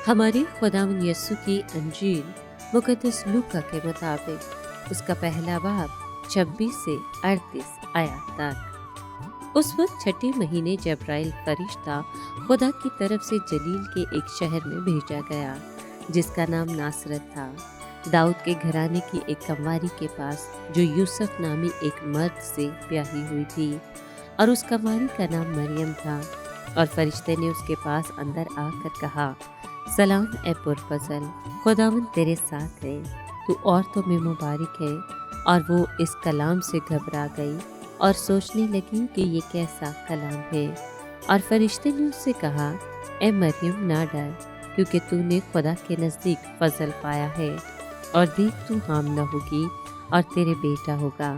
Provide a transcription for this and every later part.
हमारे खुदावंद यस्सु की अंजील मुकद्दस लूका के मुताबिक उसका पहला बाब 26 से 38 आयत तक। उस वक्त छठे महीने जब्राइल फरिश्ता खुदा की तरफ से जलील के एक शहर में भेजा गया जिसका नाम नासरत था, दाऊद के घराने की एक कंवारी के पास जो यूसुफ नामी एक मर्द से ब्याही हुई थी और उस कंवारी का नाम मरियम था। और फरिश्ते ने उसके पास अंदर आकर कहा, सलाम ए पुरफज़ल, खुदावंद तेरे साथ है, तू औरतों में मुबारक है। और वो इस कलाम से घबरा गई और सोचने लगी कि ये कैसा कलाम है। और फरिश्ते ने उससे कहा, ए मरियम ना डर, क्योंकि तूने खुदा के नज़दीक फजल पाया है। और देख तू हामला होगी और तेरे बेटा होगा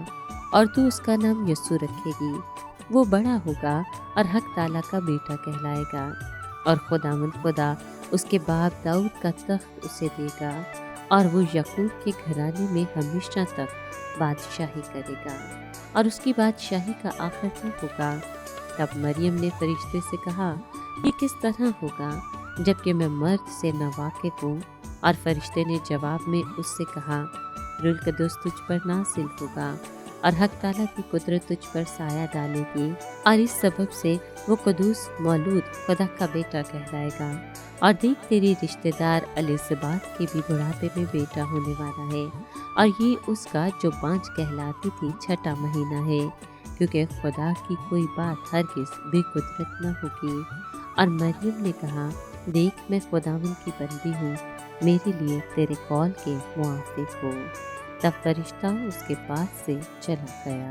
और तू उसका नाम यस्सु रखेगी। वो बड़ा होगा और हक ताला का बेटा कहलाएगा और खुदावंद खुदा उसके बाप दाऊद का तख्त उसे देगा और वो याकूब के घराने में हमेशा तक बादशाही करेगा और उसकी बादशाही का आखिर तक होगा। तब मरियम ने फरिश्ते से कहा, ये किस तरह होगा जबकि मैं मर्द से नावाकिफ हूँ। और फरिश्ते ने जवाब में उससे कहा, रूह कुद्दुस तुझ पर नाज़िल होगा और हक ताला की कुदरत तुझ पर साया डालेगी और इस सबब से वो कुद्दुस मौलूद खुदा का बेटा कहलाएगा। और देख तेरी रिश्तेदार एलिज़ाबेथ के भी बुढ़ापे में बेटा होने वाला है और ये उसका जो 5 कहलाती थी 6वां महीना है, क्योंकि खुदा की कोई बात हरगिज़ बेकुदरत न होगी। और मरियम ने कहा, देख मैं खुदावंद की बंदी हूँ, मेरे लिए तेरे कौल के मुआफिक हो। तब फरिश्ता उसके पास से चला गया।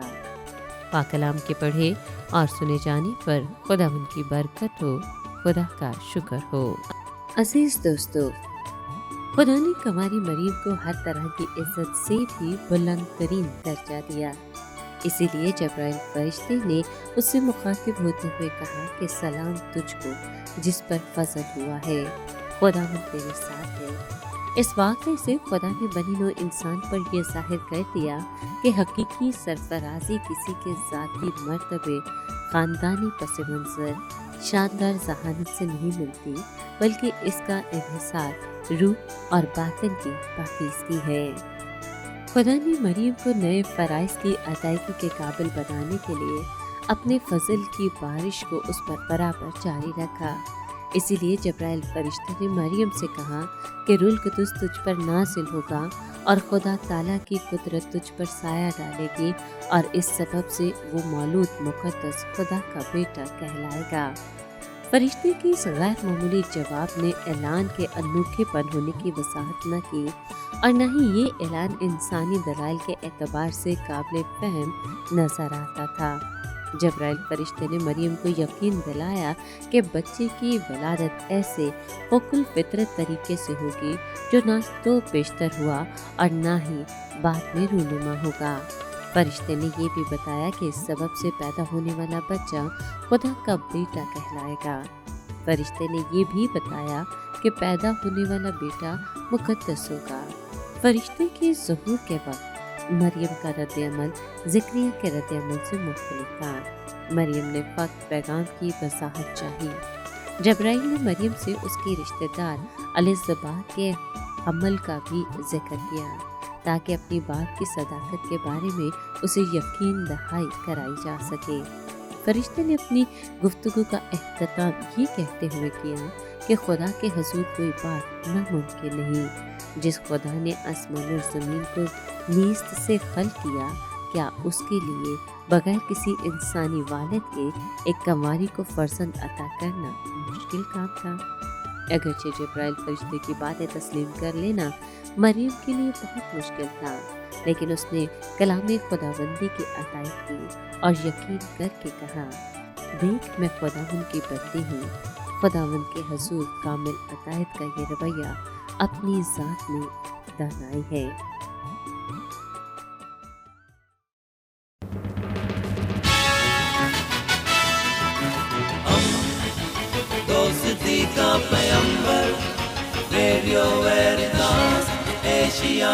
पाक कलाम के पढ़े और सुने जाने पर खुदावंद की बरकत हो, खुदा का शुक्र हो। अजीज दोस्तों, खुदा ने कंवारी मरियम को हर तरह की इज्जत से भी बुलंद तरीन दर्जा दिया। इसीलिए जब्राइल फरिश्ते ने उससे मुखातिब होते हुए कहा कि सलाम तुझको जिस पर फजल हुआ है, खुदावंद तेरे साथ है। इस वाक़े से खुदा ने बनी नौ इंसान पर यह जाहिर कर दिया कि हकीकी सरफराजी किसी के ज़ाती मर्तबे, ख़ानदानी पस मंज़र, शानदार जहानत से नहीं मिलती, बल्कि इसका इन्हिसार रूह और बातिन की पाकीज़गी है। खुदा ने मरियम को नए फ़राइज़ की अदायगी के काबिल बनाने के लिए अपने फजल की बारिश को उस पर बराबर जारी रखा। इसीलिए जब्राइल फरिश्ते ने मरियम से कहा कि रूह कुद्दुस तुझ पर नाज़िल होगा और खुदा ताला की कुदरत तुझ पर साया डालेगी और इस सबब से वो मौलूद मुकद्दस खुदा का बेटा कहलाएगा। फरिश्ते की इस गैर मामूली जवाब ने ऐलान के अनोखेपन होने की वजाहत न की और न ही ये ऐलान इंसानी दलाइल के एतबार से काबिल फहम नजर आता था। जब्राइल फरिश्ते ने मरियम को यकीन दिलाया कि बच्चे की वलादत ऐसे हुक्ल फितरत तरीके से होगी जो ना तो पेशतर हुआ और ना ही बाद में रूनुमा होगा। फरिश्ते ने ये भी बताया कि इस सबब से पैदा होने वाला बच्चा खुदा का बेटा कहलाएगा। फरिश्ते ने ये भी बताया कि पैदा होने वाला बेटा मुकद्दस होगा। फरिश्ते के ज़ुहूर के वक्त मरियम का रद्द-ए-अमल ज़करिया के रद्द-ए-अमल से मुख्तलिफ था। मरियम ने फ़क्त पैगाम की वजाहत चाही। जब्राइल ने मरियम से उसकी रिश्तेदार एलिज़ाबेथ के अमल का भी जिक्र किया ताकि अपनी बात की सदाकत के बारे में उसे यकीन दहाई कराई जा सके। फरिश्ते ने अपनी गुफ्तगू का एख्तिताम ये कहते हुए किया कि खुदा के हुज़ूर कोई बात नामुमकिन नहीं। जिस खुदा ने आसमान और ज़मीन को नीस्त से खल किया, क्या उसके लिए बगैर किसी इंसानी वालिद के एक कंवारी को फर्जंद अता करना मुश्किल काम था। अगरचे जब्राइल फरिश्ते की बातें तस्लीम कर लेना मरियम के लिए बहुत मुश्किल था, लेकिन उसने कलाम खुदाबंदी की अतायत की और यकीन करके कहा, देख मैं खुदावंद की बंदी हूँ। खुदावंद के हुज़ूर कामिल अतायत का ये रवैया अपनी ज़ात में दानाई है। दोस्ती का पैगंबर, रेडियो वेरितास एशिया।